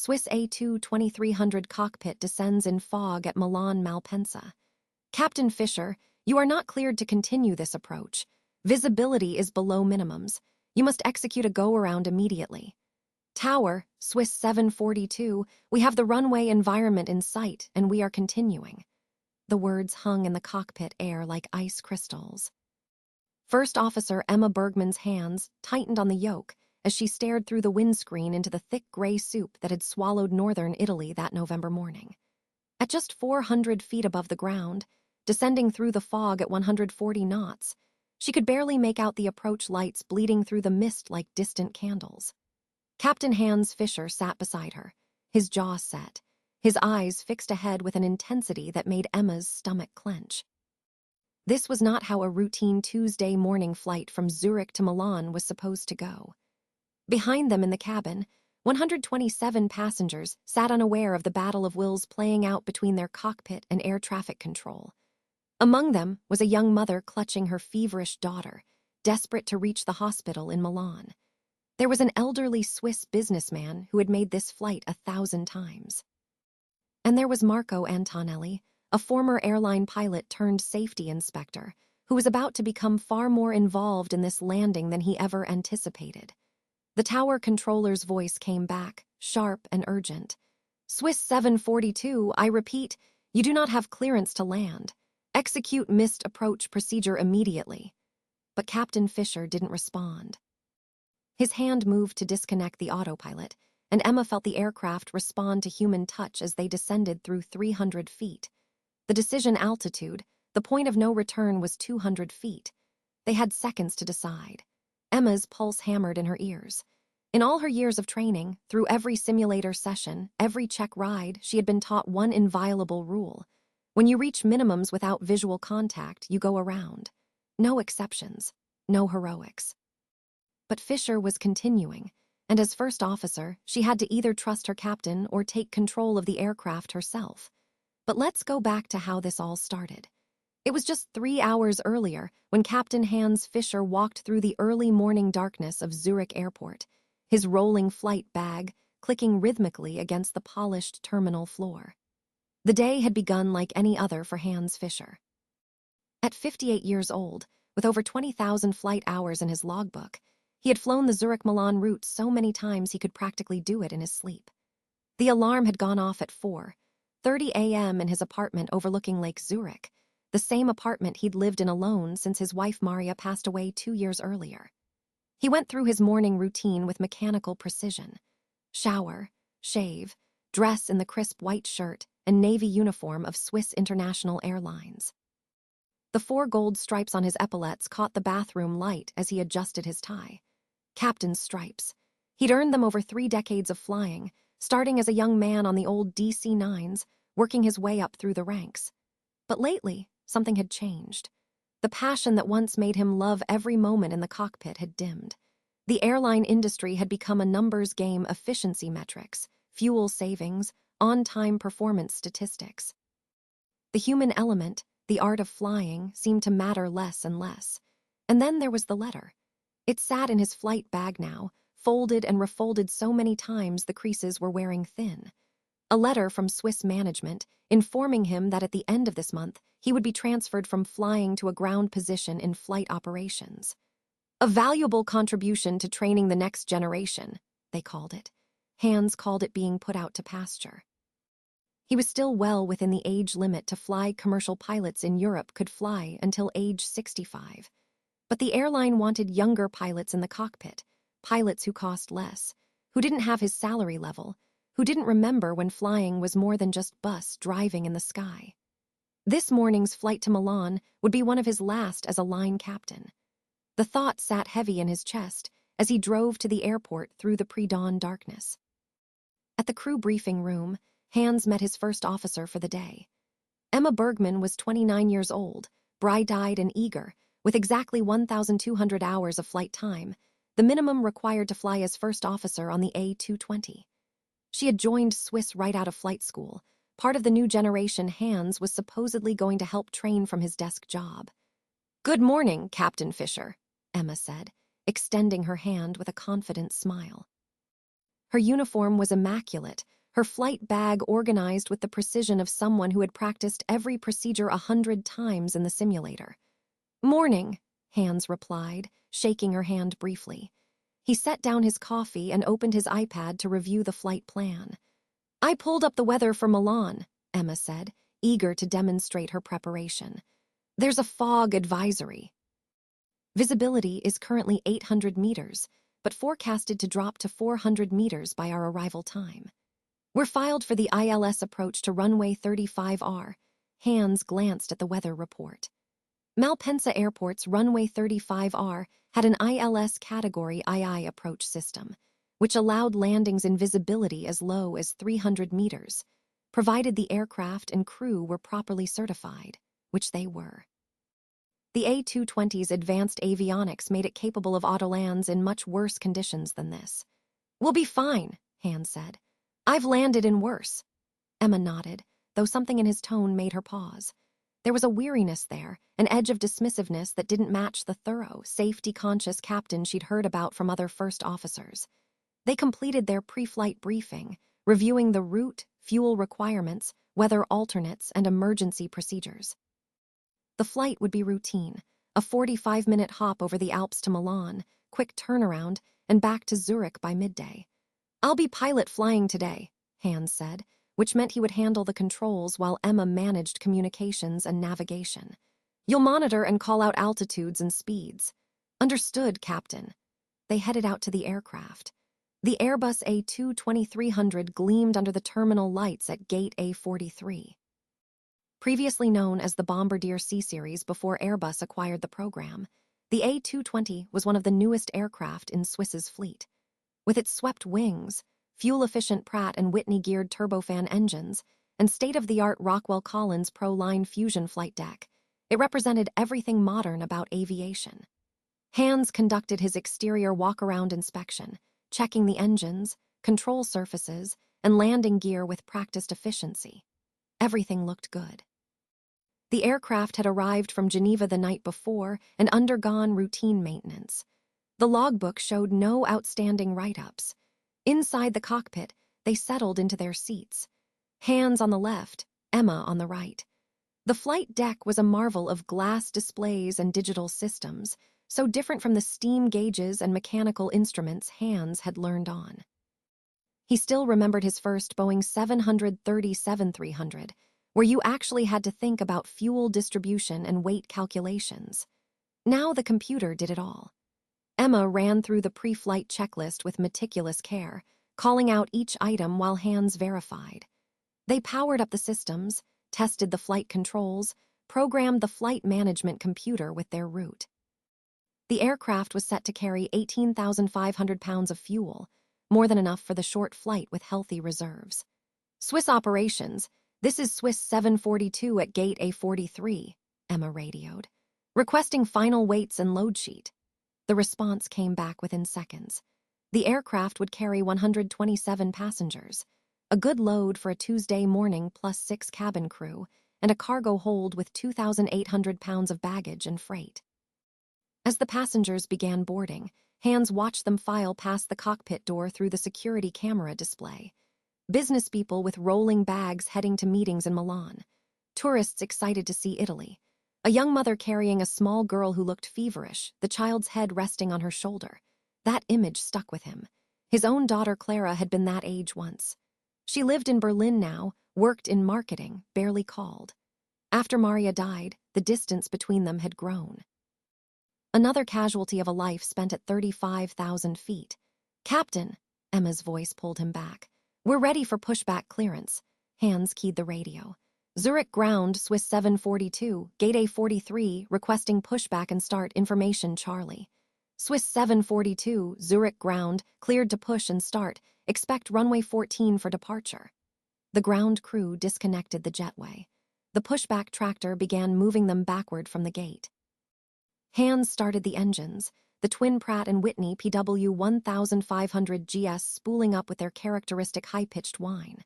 Swiss A220-300 cockpit descends in fog at Milan Malpensa. Captain Fisher, you are not cleared to continue this approach. Visibility is below minimums. You must execute a go-around immediately. Tower, Swiss 742, we have the runway environment in sight, and we are continuing. The words hung in the cockpit air like ice crystals. First Officer Emma Bergman's hands tightened on the yoke as she stared through the windscreen into the thick gray soup that had swallowed northern Italy that November morning. At just 400 feet above the ground, descending through the fog at 140 knots, she could barely make out the approach lights bleeding through the mist like distant candles. Captain Hans Fisher sat beside her, his jaw set, his eyes fixed ahead with an intensity that made Emma's stomach clench. This was not how a routine Tuesday morning flight from Zurich to Milan was supposed to go. Behind them in the cabin, 127 passengers sat unaware of the battle of wills playing out between their cockpit and air traffic control. Among them was a young mother clutching her feverish daughter, desperate to reach the hospital in Milan. There was an elderly Swiss businessman who had made this flight 1,000 times. And there was Marco Antonelli, a former airline pilot turned safety inspector, who was about to become far more involved in this landing than he ever anticipated. The tower controller's voice came back, sharp and urgent. Swiss 742, I repeat, you do not have clearance to land. Execute missed approach procedure immediately. But Captain Fisher didn't respond. His hand moved to disconnect the autopilot, and Emma felt the aircraft respond to human touch as they descended through 300 feet. The decision altitude, the point of no return, was 200 feet. They had seconds to decide. Emma's pulse hammered in her ears. In all her years of training, through every simulator session, every check ride, she had been taught one inviolable rule. When you reach minimums without visual contact, you go around. No exceptions, no heroics. But Fisher was continuing, and as first officer, she had to either trust her captain or take control of the aircraft herself. But let's go back to how this all started. It was just 3 hours earlier when Captain Hans Fisher walked through the early morning darkness of Zurich Airport, his rolling flight bag clicking rhythmically against the polished terminal floor. The day had begun like any other for Hans Fisher. At 58 years old, with over 20,000 flight hours in his logbook, he had flown the Zurich-Milan route so many times he could practically do it in his sleep. The alarm had gone off at 4:30 a.m. in his apartment overlooking Lake Zurich, the same apartment he'd lived in alone since his wife Maria passed away 2 years earlier. He went through his morning routine with mechanical precision. Shower, shave, dress in the crisp white shirt and navy uniform of Swiss International Airlines. The 4 gold stripes on his epaulets caught the bathroom light as he adjusted his tie. Captain's stripes. He'd earned them over 3 decades of flying, starting as a young man on the old DC-9s, working his way up through the ranks. But lately, something had changed. The passion that once made him love every moment in the cockpit had dimmed. The airline industry had become a numbers game, efficiency metrics, fuel savings, on-time performance statistics. The human element, the art of flying, seemed to matter less and less. And then there was the letter. It sat in his flight bag now, folded and refolded so many times the creases were wearing thin. A letter from Swiss management informing him that at the end of this month, he would be transferred from flying to a ground position in flight operations. A valuable contribution to training the next generation, they called it. Hans called it being put out to pasture. He was still well within the age limit to fly. Commercial pilots in Europe could fly until age 65. But the airline wanted younger pilots in the cockpit, pilots who cost less, who didn't have his salary level, who didn't remember when flying was more than just bus driving in the sky. This morning's flight to Milan would be one of his last as a line captain. The thought sat heavy in his chest as he drove to the airport through the pre-dawn darkness. At the crew briefing room, Hans met his first officer for the day. Emma Bergman was 29 years old, bright-eyed and eager, with exactly 1,200 hours of flight time, the minimum required to fly as first officer on the A220. She had joined Swiss right out of flight school. Part of the new generation Hans was supposedly going to help train from his desk job. "Good morning, Captain Fisher," Emma said, extending her hand with a confident smile. Her uniform was immaculate, her flight bag organized with the precision of someone who had practiced every procedure 100 times in the simulator. "Morning," Hans replied, shaking her hand briefly. He set down his coffee and opened his iPad to review the flight plan. "I pulled up the weather for Milan," Emma said, eager to demonstrate her preparation. "There's a fog advisory. Visibility is currently 800 meters, but forecasted to drop to 400 meters by our arrival time. We're filed for the ILS approach to runway 35R. Hans glanced at the weather report. Malpensa Airport's runway 35R had an ILS category II approach system, which allowed landings in visibility as low as 300 meters, provided the aircraft and crew were properly certified, which they were. The A220's advanced avionics made it capable of autolands in much worse conditions than this. "We'll be fine," Hans said. "I've landed in worse." Emma nodded, though something in his tone made her pause. There was a weariness there, an edge of dismissiveness that didn't match the thorough, safety-conscious captain she'd heard about from other first officers. They completed their pre-flight briefing, reviewing the route, fuel requirements, weather alternates, and emergency procedures. The flight would be routine, a 45-minute hop over the Alps to Milan, quick turnaround, and back to Zurich by midday. "I'll be pilot flying today," Hans said, which meant he would handle the controls while Emma managed communications and navigation. "You'll monitor and call out altitudes and speeds." "Understood, Captain." They headed out to the aircraft. The Airbus A220-300 gleamed under the terminal lights at Gate A43. Previously known as the Bombardier C-Series before Airbus acquired the program, the A220 was one of the newest aircraft in Swiss's fleet. With its swept wings, fuel-efficient Pratt & Whitney-geared turbofan engines, and state-of-the-art Rockwell Collins Pro-Line fusion flight deck, it represented everything modern about aviation. Hans conducted his exterior walk-around inspection, checking the engines, control surfaces, and landing gear with practiced efficiency. Everything looked good. The aircraft had arrived from Geneva the night before and undergone routine maintenance. The logbook showed no outstanding write-ups. Inside the cockpit, they settled into their seats. Hans on the left, Emma on the right. The flight deck was a marvel of glass displays and digital systems, so different from the steam gauges and mechanical instruments Hans had learned on. He still remembered his first Boeing 737-300, where you actually had to think about fuel distribution and weight calculations. Now the computer did it all. Emma ran through the pre-flight checklist with meticulous care, calling out each item while Hans verified. They powered up the systems, tested the flight controls, programmed the flight management computer with their route. The aircraft was set to carry 18,500 pounds of fuel, more than enough for the short flight with healthy reserves. "Swiss operations, this is Swiss 742 at Gate A43, Emma radioed, requesting final weights and load sheet. The response came back within seconds. The aircraft would carry 127 passengers, a good load for a Tuesday morning plus 6 cabin crew, and a cargo hold with 2,800 pounds of baggage and freight. As the passengers began boarding, Hans watched them file past the cockpit door through the security camera display. Business people with rolling bags heading to meetings in Milan. Tourists excited to see Italy. A young mother carrying a small girl who looked feverish, the child's head resting on her shoulder. That image stuck with him. His own daughter Clara had been that age once. She lived in Berlin now, worked in marketing, barely called. After Maria died, the distance between them had grown. Another casualty of a life spent at 35,000 feet. "Captain," Emma's voice pulled him back. "We're ready for pushback clearance." Hans keyed the radio. "Zurich ground, Swiss 742, Gate A43, requesting pushback and start information Charlie. Swiss 742, Zurich ground, cleared to push and start, expect runway 14 for departure." The ground crew disconnected the jetway. The pushback tractor began moving them backward from the gate. Hans started the engines, the twin Pratt & Whitney PW 1500 GS spooling up with their characteristic high-pitched whine.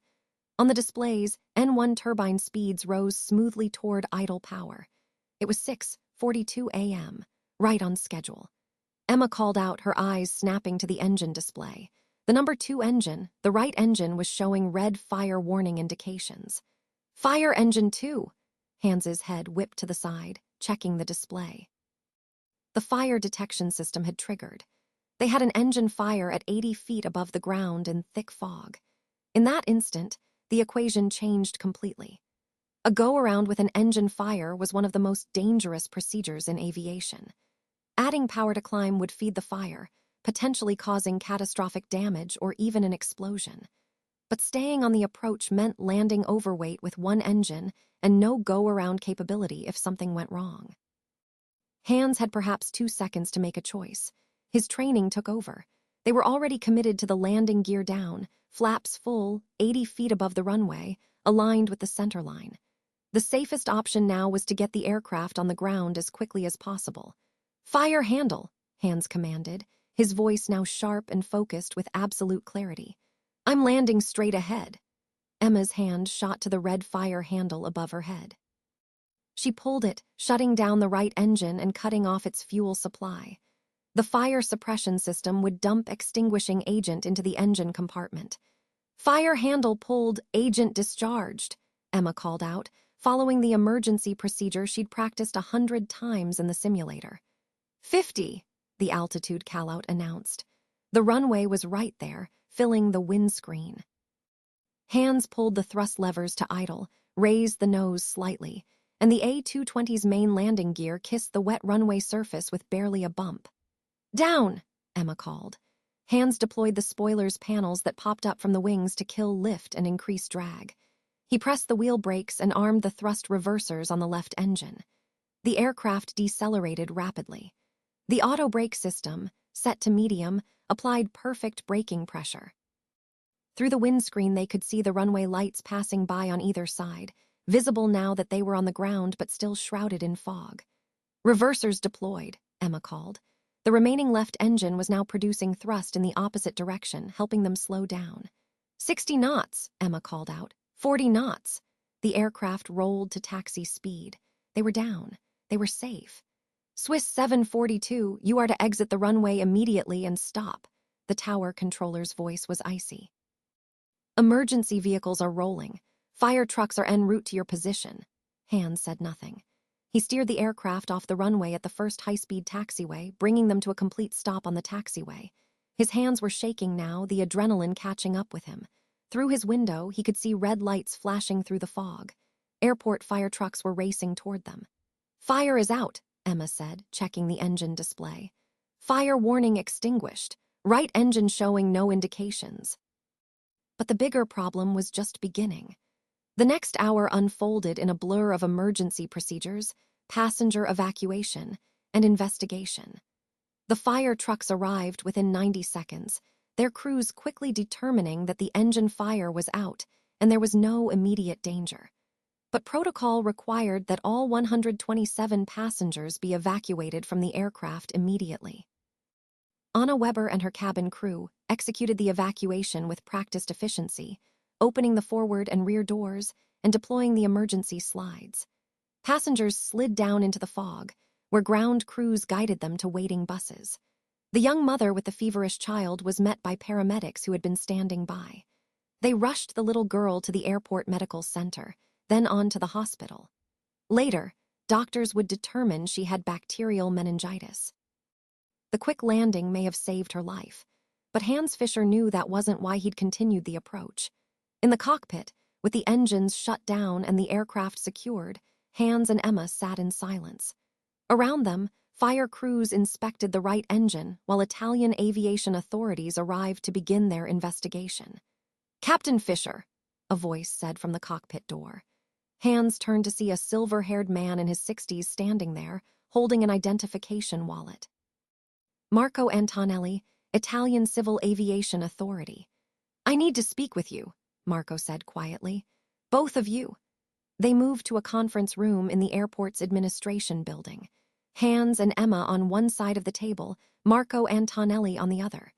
On the displays, N1 turbine speeds rose smoothly toward idle power. It was 6:42 a.m., right on schedule. Emma called out, her eyes snapping to the engine display. The number 2 engine, the right engine, was showing red fire warning indications. Fire engine 2! Hans's head whipped to the side, checking the display. The fire detection system had triggered. They had an engine fire at 80 feet above the ground in thick fog. In that instant, the equation changed completely. A go-around with an engine fire was one of the most dangerous procedures in aviation. Adding power to climb would feed the fire, potentially causing catastrophic damage or even an explosion. But staying on the approach meant landing overweight with one engine and no go-around capability if something went wrong. Hans had perhaps 2 seconds to make a choice. His training took over. They were already committed to the landing gear down, flaps full, 80 feet above the runway, aligned with the center line. The safest option now was to get the aircraft on the ground as quickly as possible. "Fire handle," Hans commanded, his voice now sharp and focused with absolute clarity. "I'm landing straight ahead." Emma's hand shot to the red fire handle above her head. She pulled it, shutting down the right engine and cutting off its fuel supply. The fire suppression system would dump extinguishing agent into the engine compartment. "Fire handle pulled, agent discharged," Emma called out, following the emergency procedure she'd practiced 100 times in the simulator. 50, the altitude callout announced. The runway was right there, filling the windscreen. Hans pulled the thrust levers to idle, raised the nose slightly, and the A220's main landing gear kissed the wet runway surface with barely a bump. "Down," Emma called. Hans deployed the spoilers panels that popped up from the wings to kill lift and increase drag. He pressed the wheel brakes and armed the thrust reversers on the left engine. The aircraft decelerated rapidly. The auto brake system, set to medium, applied perfect braking pressure. Through the windscreen they could see the runway lights passing by on either side, visible now that they were on the ground but still shrouded in fog. "Reversers deployed," Emma called. The remaining left engine was now producing thrust in the opposite direction, helping them slow down. 60 knots, Emma called out. 40 knots. The aircraft rolled to taxi speed. They were down. They were safe. "Swiss 742, you are to exit the runway immediately and stop." The tower controller's voice was icy. "Emergency vehicles are rolling. Fire trucks are en route to your position." Hans said nothing. He steered the aircraft off the runway at the first high-speed taxiway, bringing them to a complete stop on the taxiway. His hands were shaking now, the adrenaline catching up with him. Through his window, he could see red lights flashing through the fog. Airport fire trucks were racing toward them. "Fire is out," Emma said, checking the engine display. "Fire warning extinguished. Right engine showing no indications." But the bigger problem was just beginning. The next hour unfolded in a blur of emergency procedures, passenger evacuation, and investigation. The fire trucks arrived within 90 seconds, their crews quickly determining that the engine fire was out and there was no immediate danger. But protocol required that all 127 passengers be evacuated from the aircraft immediately. Anna Weber and her cabin crew executed the evacuation with practiced efficiency, opening the forward and rear doors and deploying the emergency slides. Passengers slid down into the fog, where ground crews guided them to waiting buses. The young mother with the feverish child was met by paramedics who had been standing by. They rushed the little girl to the airport medical center, then on to the hospital. Later, doctors would determine she had bacterial meningitis. The quick landing may have saved her life, but Hans Fischer knew that wasn't why he'd continued the approach. In the cockpit, with the engines shut down and the aircraft secured, Hans and Emma sat in silence. Around them, fire crews inspected the right engine while Italian aviation authorities arrived to begin their investigation. "Captain Fischer," a voice said from the cockpit door. Hans turned to see a silver-haired man in his 60s standing there, holding an identification wallet. "Marco Antonelli, Italian Civil Aviation Authority." "I need to speak with you," Marco said quietly. "Both of you." They moved to a conference room in the airport's administration building. Hans and Emma on one side of the table, Marco Antonelli on the other.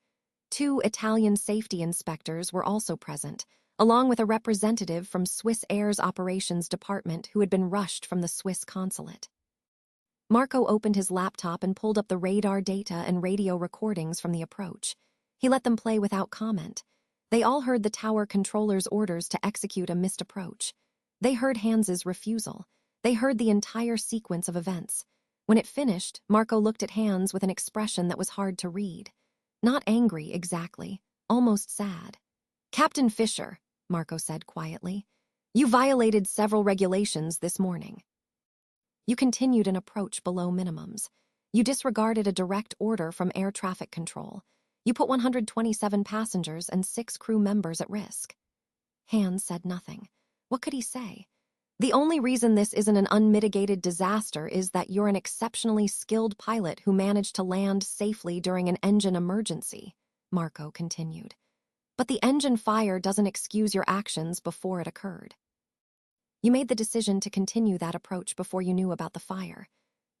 2 Italian safety inspectors were also present, along with a representative from Swiss Air's operations department who had been rushed from the Swiss consulate. Marco opened his laptop and pulled up the radar data and radio recordings from the approach. He let them play without comment. They all heard the tower controller's orders to execute a missed approach. They heard Hans's refusal. They heard the entire sequence of events. When it finished, Marco looked at Hans with an expression that was hard to read. Not angry, exactly. Almost sad. "Captain Fisher," Marco said quietly, "you violated several regulations this morning. You continued an approach below minimums. You disregarded a direct order from air traffic control. You put 127 passengers and 6 crew members at risk." Hans said nothing. What could he say? "The only reason this isn't an unmitigated disaster is that you're an exceptionally skilled pilot who managed to land safely during an engine emergency," Marco continued. "But the engine fire doesn't excuse your actions before it occurred. You made the decision to continue that approach before you knew about the fire."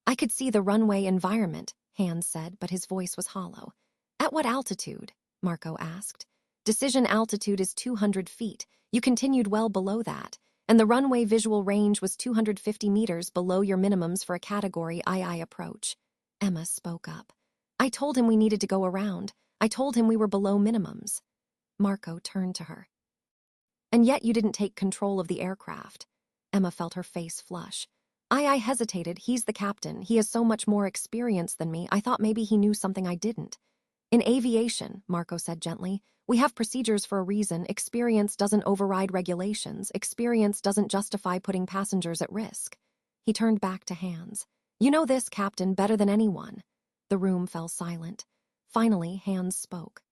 "I could see the runway environment," Hans said, but his voice was hollow. "At what altitude?" Marco asked. "Decision altitude is 200 feet. You continued well below that, and the runway visual range was 250 meters below your minimums for a Category II approach." Emma spoke up. "I told him we needed to go around. I told him we were below minimums." Marco turned to her. "And yet you didn't take control of the aircraft." Emma felt her face flush. I hesitated. He's the captain. He has so much more experience than me. I thought maybe he knew something I didn't." "In aviation," Marco said gently, "we have procedures for a reason. Experience doesn't override regulations. Experience doesn't justify putting passengers at risk." He turned back to Hans. "You know this, Captain, better than anyone." The room fell silent. Finally, Hans spoke.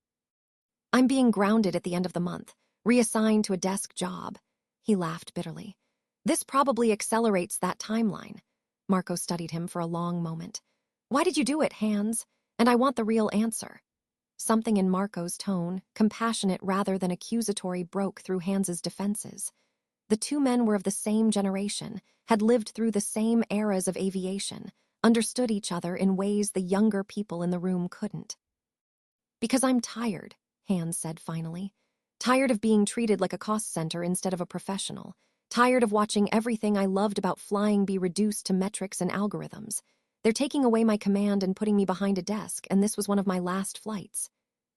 "I'm being grounded at the end of the month, reassigned to a desk job." He laughed bitterly. "This probably accelerates that timeline." Marco studied him for a long moment. "Why did you do it, Hans? And I want the real answer." Something in Marco's tone, compassionate rather than accusatory, broke through Hans's defenses. The two men were of the same generation, had lived through the same eras of aviation, understood each other in ways the younger people in the room couldn't. "Because I'm tired," Hans said finally. "Tired of being treated like a cost center instead of a professional. Tired of watching everything I loved about flying be reduced to metrics and algorithms. They're taking away my command and putting me behind a desk, and this was one of my last flights."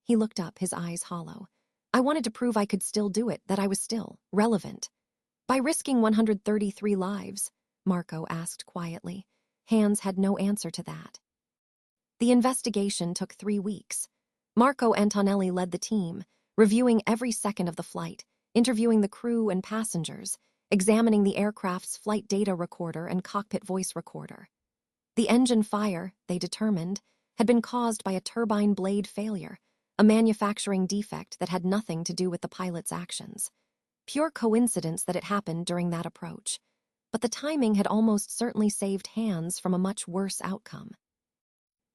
He looked up, his eyes hollow. "I wanted to prove I could still do it, that I was still relevant." "By risking 133 lives?" Marco asked quietly. Hans had no answer to that. The investigation took 3 weeks. Marco Antonelli led the team, reviewing every second of the flight, interviewing the crew and passengers, examining the aircraft's flight data recorder and cockpit voice recorder. The engine fire, they determined, had been caused by a turbine blade failure, a manufacturing defect that had nothing to do with the pilot's actions. Pure coincidence that it happened during that approach. But the timing had almost certainly saved Hans from a much worse outcome.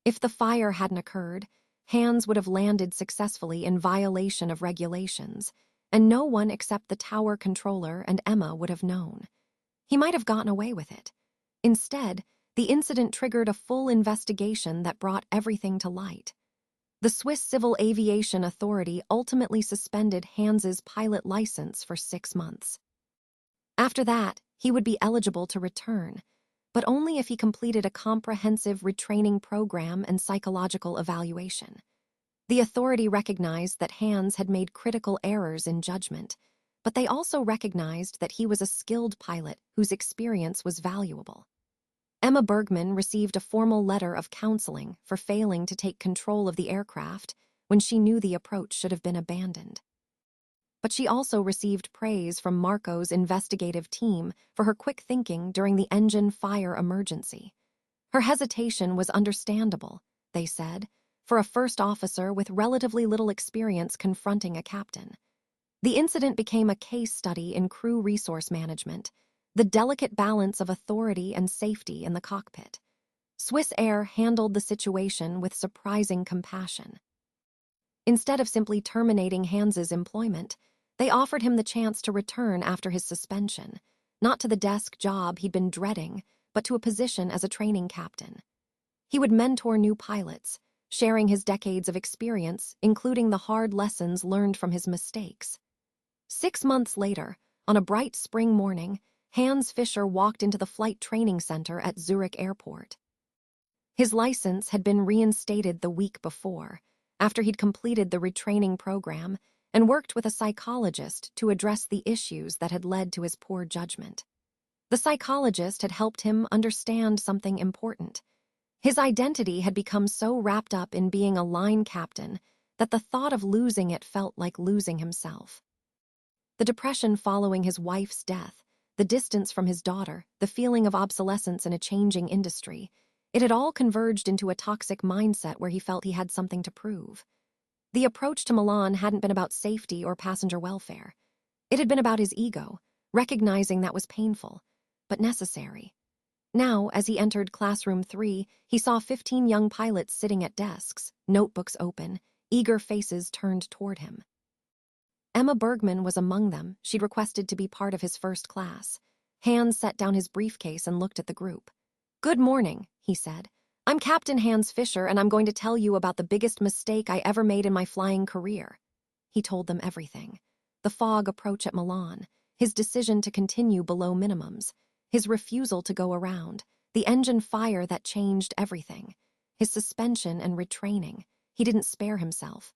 If the fire hadn't occurred, Hans would have landed successfully in violation of regulations, and no one except the tower controller and Emma would have known. He might have gotten away with it. Instead, the incident triggered a full investigation that brought everything to light. The Swiss Civil Aviation Authority ultimately suspended Hans's pilot license for 6 months. After that, he would be eligible to return, but only if he completed a comprehensive retraining program and psychological evaluation. The authority recognized that Hans had made critical errors in judgment, but they also recognized that he was a skilled pilot whose experience was valuable. Emma Bergman received a formal letter of counseling for failing to take control of the aircraft when she knew the approach should have been abandoned. But she also received praise from Marco's investigative team for her quick thinking during the engine fire emergency. Her hesitation was understandable, they said, for a first officer with relatively little experience confronting a captain. The incident became a case study in crew resource management, the delicate balance of authority and safety in the cockpit. Swiss Air handled the situation with surprising compassion. Instead of simply terminating Hans's employment, they offered him the chance to return after his suspension, not to the desk job he'd been dreading, but to a position as a training captain. He would mentor new pilots, sharing his decades of experience, including the hard lessons learned from his mistakes. 6 months later, on a bright spring morning, Hans Fischer walked into the flight training center at Zurich Airport. His license had been reinstated the week before, after he'd completed the retraining program and worked with a psychologist to address the issues that had led to his poor judgment. The psychologist had helped him understand something important. His identity had become so wrapped up in being a line captain that the thought of losing it felt like losing himself. The depression following his wife's death, the distance from his daughter, the feeling of obsolescence in a changing industry, it had all converged into a toxic mindset where he felt he had something to prove. The approach to Milan hadn't been about safety or passenger welfare. It had been about his ego, recognizing that was painful, but necessary. Now, as he entered classroom 3, he saw 15 young pilots sitting at desks, notebooks open, eager faces turned toward him. Emma Bergman was among them. She'd requested to be part of his first class. Hans set down his briefcase and looked at the group. "Good morning," he said. "I'm Captain Hans Fisher, and I'm going to tell you about the biggest mistake I ever made in my flying career." He told them everything. The fog approach at Milan, his decision to continue below minimums, his refusal to go around, the engine fire that changed everything, his suspension and retraining. He didn't spare himself.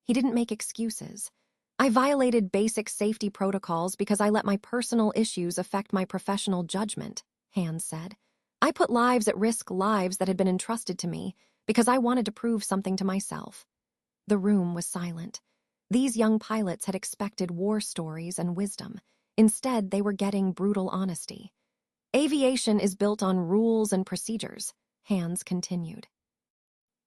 He didn't make excuses. "I violated basic safety protocols because I let my personal issues affect my professional judgment," Hans said. "I put lives at risk, lives that had been entrusted to me, because I wanted to prove something to myself." The room was silent. These young pilots had expected war stories and wisdom. Instead, they were getting brutal honesty. "Aviation is built on rules and procedures," Hans continued.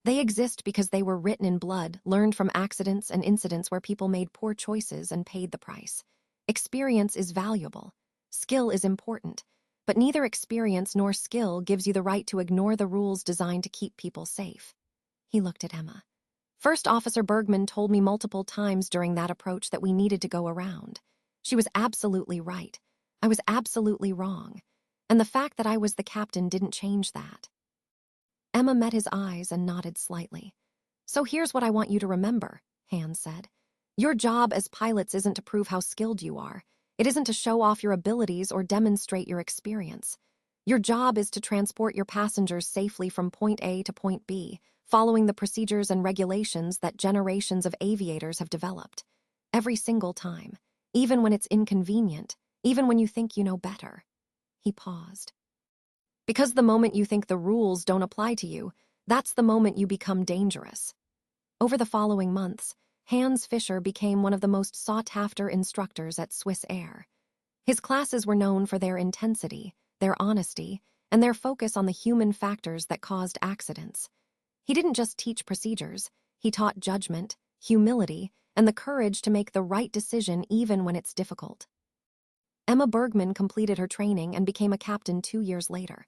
"They exist because they were written in blood, learned from accidents and incidents where people made poor choices and paid the price. Experience is valuable. Skill is important. But neither experience nor skill gives you the right to ignore the rules designed to keep people safe." He looked at Emma. "First Officer Bergman told me multiple times during that approach that we needed to go around. She was absolutely right. I was absolutely wrong. And the fact that I was the captain didn't change that." Emma met his eyes and nodded slightly. "So here's what I want you to remember," Hans said. "Your job as pilots isn't to prove how skilled you are. It isn't to show off your abilities or demonstrate your experience. Your job is to transport your passengers safely from point A to point B, following the procedures and regulations that generations of aviators have developed. Every single time, even when it's inconvenient, even when you think you know better." He paused. "Because the moment you think the rules don't apply to you, that's the moment you become dangerous." Over the following months, Hans Fisher became one of the most sought-after instructors at Swiss Air. His classes were known for their intensity, their honesty, and their focus on the human factors that caused accidents. He didn't just teach procedures, he taught judgment, humility, and the courage to make the right decision even when it's difficult. Emma Bergman completed her training and became a captain 2 years later.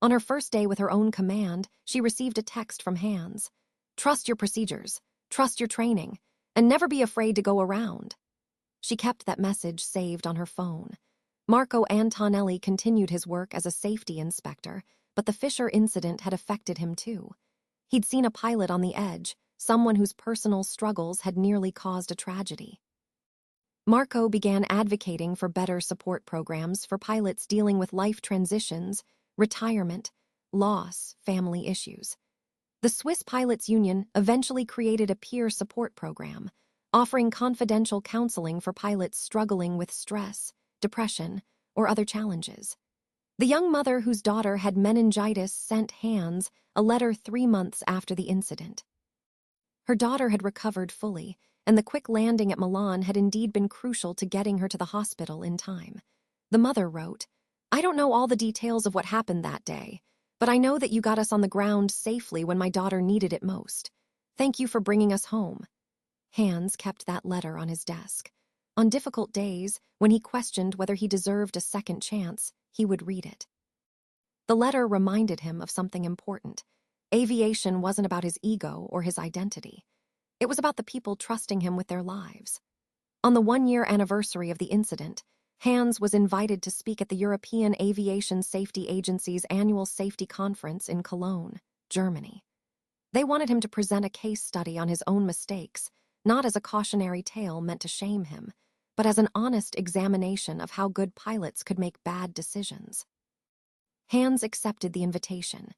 On her first day with her own command, she received a text from Hans. "Trust your procedures, trust your training, and never be afraid to go around." She kept that message saved on her phone. Marco Antonelli continued his work as a safety inspector, but the Fisher incident had affected him too. He'd seen a pilot on the edge, someone whose personal struggles had nearly caused a tragedy. Marco began advocating for better support programs for pilots dealing with life transitions, retirement, loss, family issues. The Swiss Pilots Union eventually created a peer support program, offering confidential counseling for pilots struggling with stress, depression, or other challenges. The young mother whose daughter had meningitis sent Hans a letter 3 months after the incident. Her daughter had recovered fully, and the quick landing at Milan had indeed been crucial to getting her to the hospital in time. The mother wrote, "I don't know all the details of what happened that day, but I know that you got us on the ground safely when my daughter needed it most. Thank you for bringing us home." Hans kept that letter on his desk. On difficult days, when he questioned whether he deserved a second chance, he would read it. The letter reminded him of something important. Aviation wasn't about his ego or his identity. It was about the people trusting him with their lives. On the 1-year anniversary of the incident, Hans was invited to speak at the European Aviation Safety Agency's annual safety conference in Cologne, Germany. They wanted him to present a case study on his own mistakes, not as a cautionary tale meant to shame him, but as an honest examination of how good pilots could make bad decisions. Hans accepted the invitation.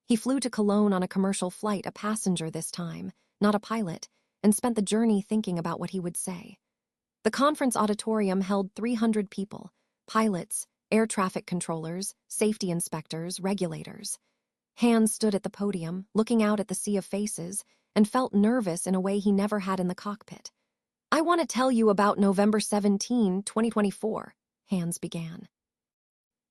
He flew to Cologne on a commercial flight, a passenger this time, not a pilot, and spent the journey thinking about what he would say. The conference auditorium held 300 people: pilots, air traffic controllers, safety inspectors, regulators. Hans stood at the podium, looking out at the sea of faces, and felt nervous in a way he never had in the cockpit. "I want to tell you about November 17, 2024, Hans began.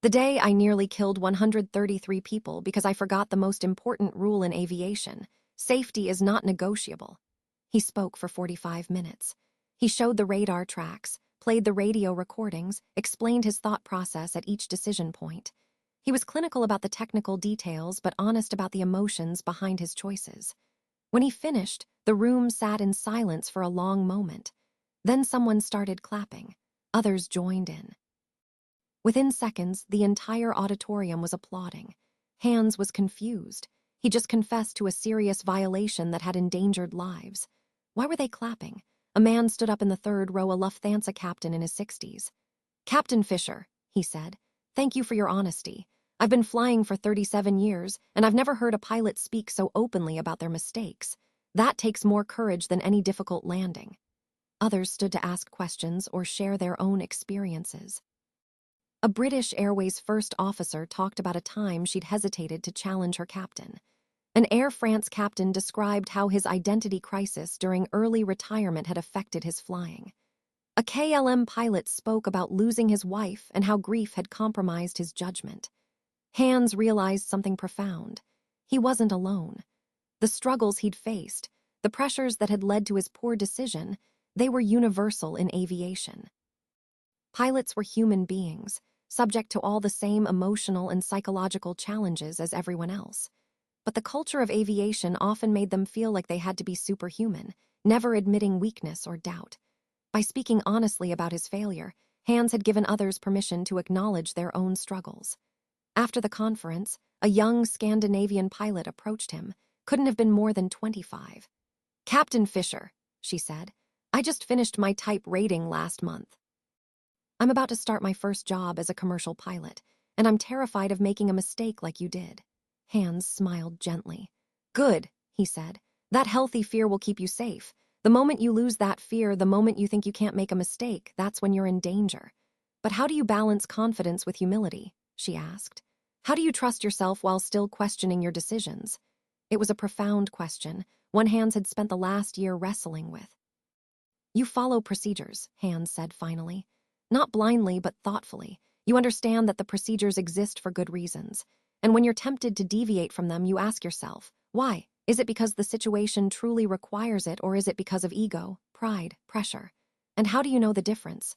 "The day I nearly killed 133 people because I forgot the most important rule in aviation: safety is not negotiable." He spoke for 45 minutes. He showed the radar tracks, played the radio recordings, explained his thought process at each decision point. He was clinical about the technical details, but honest about the emotions behind his choices. When he finished, the room sat in silence for a long moment. Then someone started clapping. Others joined in. Within seconds, the entire auditorium was applauding. Hans was confused. He just confessed to a serious violation that had endangered lives. Why were they clapping? A man stood up in the third row, a Lufthansa captain in his 60s. "Captain Fisher," he said, "thank you for your honesty. I've been flying for 37 years, and I've never heard a pilot speak so openly about their mistakes. That takes more courage than any difficult landing." Others stood to ask questions or share their own experiences. A British Airways first officer talked about a time she'd hesitated to challenge her captain. An Air France captain described how his identity crisis during early retirement had affected his flying. A KLM pilot spoke about losing his wife and how grief had compromised his judgment. Hans realized something profound. He wasn't alone. The struggles he'd faced, the pressures that had led to his poor decision, they were universal in aviation. Pilots were human beings, subject to all the same emotional and psychological challenges as everyone else. But the culture of aviation often made them feel like they had to be superhuman, never admitting weakness or doubt. By speaking honestly about his failure, Hans had given others permission to acknowledge their own struggles. After the conference, a young Scandinavian pilot approached him, couldn't have been more than 25. "Captain Fisher," she said, "I just finished my type rating last month. I'm about to start my first job as a commercial pilot, and I'm terrified of making a mistake like you did." Hans smiled gently. "Good," he said. "That healthy fear will keep you safe. The moment you lose that fear, the moment you think you can't make a mistake, that's when you're in danger." "But how do you balance confidence with humility?" she asked. "How do you trust yourself while still questioning your decisions?" It was a profound question, one Hans had spent the last year wrestling with. "You follow procedures," Hans said finally. "Not blindly, but thoughtfully. You understand that the procedures exist for good reasons. And when you're tempted to deviate from them, you ask yourself, why? Is it because the situation truly requires it, or is it because of ego, pride, pressure? And how do you know the difference?"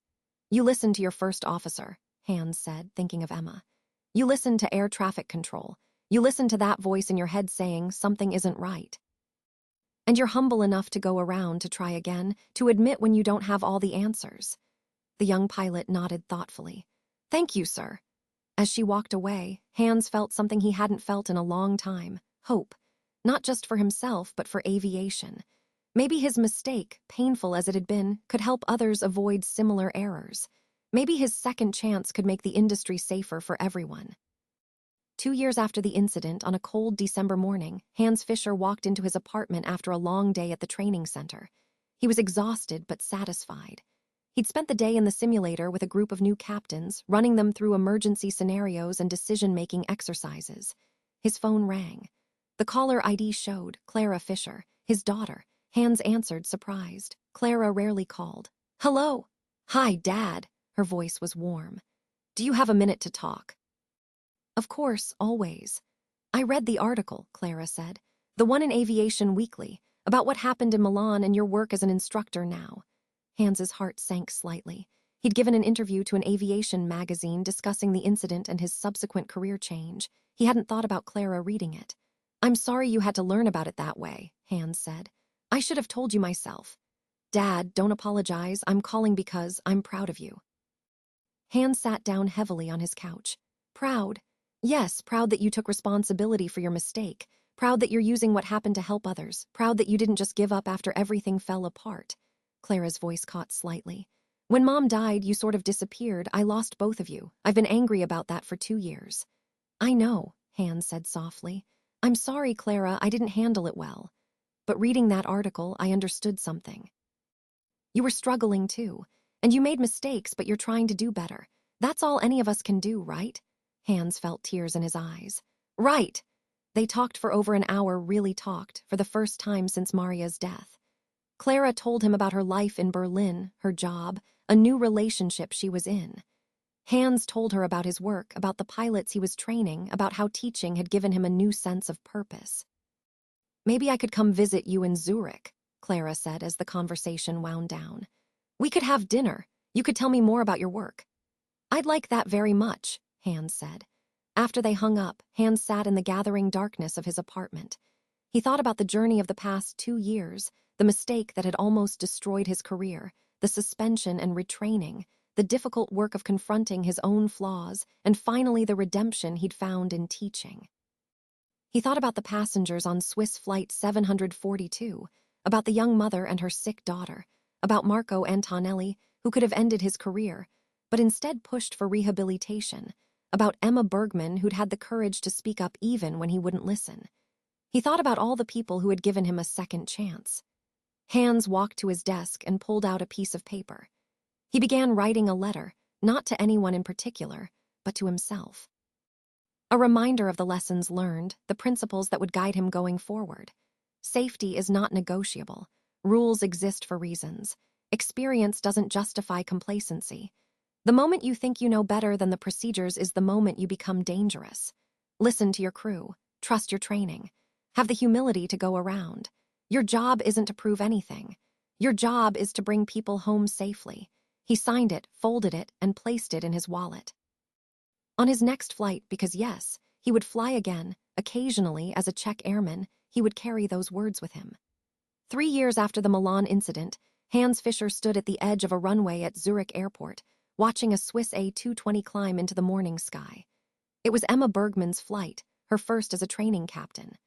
"You listen to your first officer," Hans said, thinking of Emma. "You listen to air traffic control. You listen to that voice in your head saying something isn't right. And you're humble enough to go around to try again, to admit when you don't have all the answers." The young pilot nodded thoughtfully. "Thank you, sir." As she walked away, Hans felt something he hadn't felt in a long time: hope. Not just for himself, but for aviation. Maybe his mistake, painful as it had been, could help others avoid similar errors. Maybe his second chance could make the industry safer for everyone. 2 years after the incident, on a cold December morning, Hans Fisher walked into his apartment after a long day at the training center. He was exhausted but satisfied. He'd spent the day in the simulator with a group of new captains, running them through emergency scenarios and decision-making exercises. His phone rang. The caller ID showed Clara Fisher, his daughter. Hans answered, surprised. Clara rarely called. "Hello." "Hi, Dad." Her voice was warm. "Do you have a minute to talk?" "Of course, always." "I read the article," Clara said. "The one in Aviation Weekly, about what happened in Milan and your work as an instructor now." Hans's heart sank slightly. He'd given an interview to an aviation magazine discussing the incident and his subsequent career change. He hadn't thought about Clara reading it. "I'm sorry you had to learn about it that way," Hans said. "I should have told you myself." "Dad, don't apologize. I'm calling because I'm proud of you." Hans sat down heavily on his couch. "Proud? Yes, proud that you took responsibility for your mistake. Proud that you're using what happened to help others. Proud that you didn't just give up after everything fell apart." Clara's voice caught slightly. "When Mom died, you sort of disappeared. I lost both of you. I've been angry about that for 2 years." "I know," Hans said softly. "I'm sorry, Clara, I didn't handle it well." but reading that article, I understood something. You were struggling too, and you made mistakes, but you're trying to do better. That's all any of us can do, right? Hans felt tears in his eyes. Right! They talked for over an hour, really talked, for the first time since Maria's death. Clara told him about her life in Berlin, her job, a new relationship she was in. Hans told her about his work, about the pilots he was training, about how teaching had given him a new sense of purpose. Maybe I could come visit you in Zurich, Clara said as the conversation wound down. We could have dinner. You could tell me more about your work. I'd like that very much, Hans said. After they hung up, Hans sat in the gathering darkness of his apartment. He thought about the journey of the past 2 years, the mistake that had almost destroyed his career, the suspension and retraining, the difficult work of confronting his own flaws, and finally the redemption he'd found in teaching. He thought about the passengers on Swiss Flight 742, about the young mother and her sick daughter, about Marco Antonelli, who could have ended his career, but instead pushed for rehabilitation, about Emma Bergman, who'd had the courage to speak up even when he wouldn't listen. He thought about all the people who had given him a second chance. Hans walked to his desk and pulled out a piece of paper. He began writing a letter, not to anyone in particular, but to himself. A reminder of the lessons learned, the principles that would guide him going forward. Safety is not negotiable. Rules exist for reasons. Experience doesn't justify complacency. The moment you think you know better than the procedures is the moment you become dangerous. Listen to your crew. Trust your training. Have the humility to go around. Your job isn't to prove anything. Your job is to bring people home safely. He signed it, folded it, and placed it in his wallet. On his next flight, because yes, he would fly again, occasionally as a Czech airman, he would carry those words with him. 3 years after the Milan incident, Hans Fischer stood at the edge of a runway at Zurich Airport, watching a Swiss A220 climb into the morning sky. It was Emma Bergman's flight, her first as a training captain.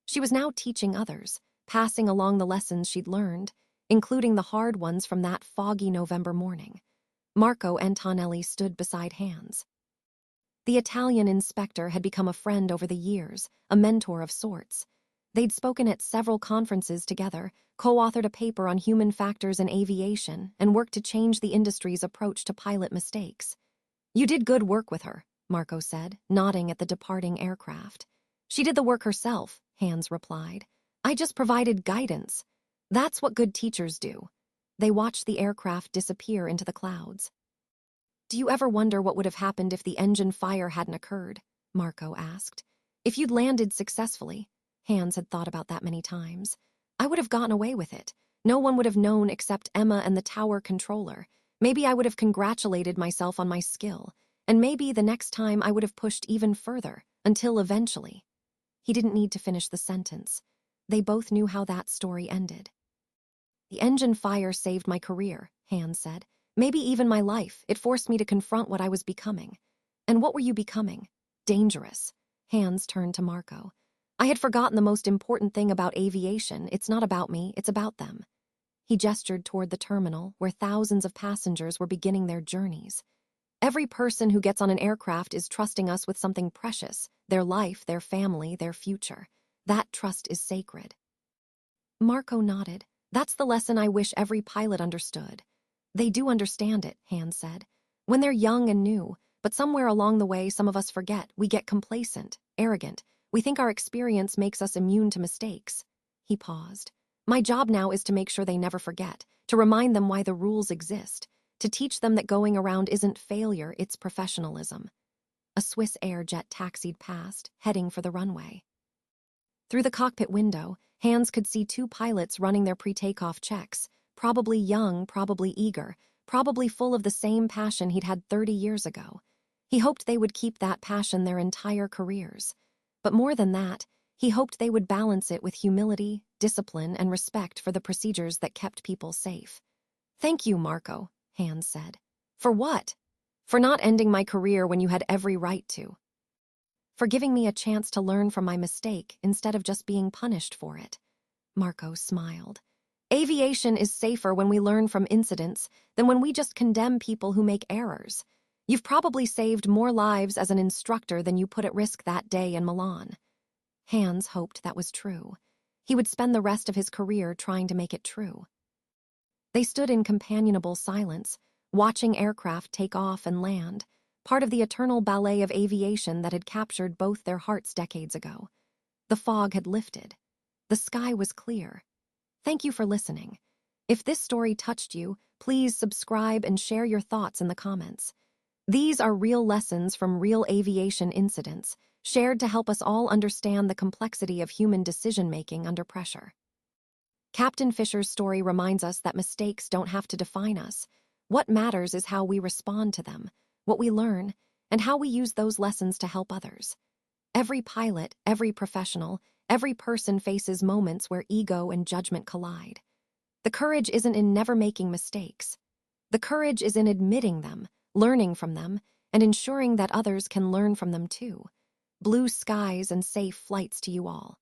She was now teaching others, passing along the lessons she'd learned, including the hard ones from that foggy November morning. Marco Antonelli stood beside Hans. The Italian inspector had become a friend over the years, a mentor of sorts. They'd spoken at several conferences together, co-authored a paper on human factors in aviation, and worked to change the industry's approach to pilot mistakes. You did good work with her, Marco said, nodding at the departing aircraft. She did the work herself, Hans replied. I just provided guidance. That's what good teachers do. They watched the aircraft disappear into the clouds. Do you ever wonder what would have happened if the engine fire hadn't occurred? Marco asked. If you'd landed successfully, Hans had thought about that many times. I would have gotten away with it. No one would have known except Emma and the tower controller. Maybe I would have congratulated myself on my skill. And maybe the next time I would have pushed even further, until eventually. He didn't need to finish the sentence. They both knew how that story ended. The engine fire saved my career, Hans said. Maybe even my life. It forced me to confront what I was becoming. And what were you becoming? Dangerous. Hans turned to Marco. I had forgotten the most important thing about aviation. It's not about me, it's about them. He gestured toward the terminal, where thousands of passengers were beginning their journeys. Every person who gets on an aircraft is trusting us with something precious, their life, their family, their future. That trust is sacred. Marco nodded. That's the lesson I wish every pilot understood. They do understand it, Hans said. When they're young and new, but somewhere along the way some of us forget. We get complacent, arrogant. We think our experience makes us immune to mistakes. He paused. My job now is to make sure they never forget, to remind them why the rules exist, to teach them that going around isn't failure, it's professionalism. A Swiss Air jet taxied past, heading for the runway. Through the cockpit window, Hans could see 2 pilots running their pre-takeoff checks, probably young, probably eager, probably full of the same passion he'd had 30 years ago. He hoped they would keep that passion their entire careers. But more than that, he hoped they would balance it with humility, discipline, and respect for the procedures that kept people safe. Thank you, Marco, Hans said. For what? For not ending my career when you had every right to. For giving me a chance to learn from my mistake instead of just being punished for it. Marco smiled. Aviation is safer when we learn from incidents than when we just condemn people who make errors. You've probably saved more lives as an instructor than you put at risk that day in Milan. Hans hoped that was true. He would spend the rest of his career trying to make it true. They stood in companionable silence, watching aircraft take off and land, part of the eternal ballet of aviation that had captured both their hearts decades ago. The fog had lifted. The sky was clear. Thank you for listening. If this story touched you, please subscribe and share your thoughts in the comments. These are real lessons from real aviation incidents, shared to help us all understand the complexity of human decision-making under pressure. Captain Fisher's story reminds us that mistakes don't have to define us. What matters is how we respond to them, what we learn, and how we use those lessons to help others. Every pilot, every professional, every person faces moments where ego and judgment collide. The courage isn't in never making mistakes. The courage is in admitting them, learning from them, and ensuring that others can learn from them too. Blue skies and safe flights to you all.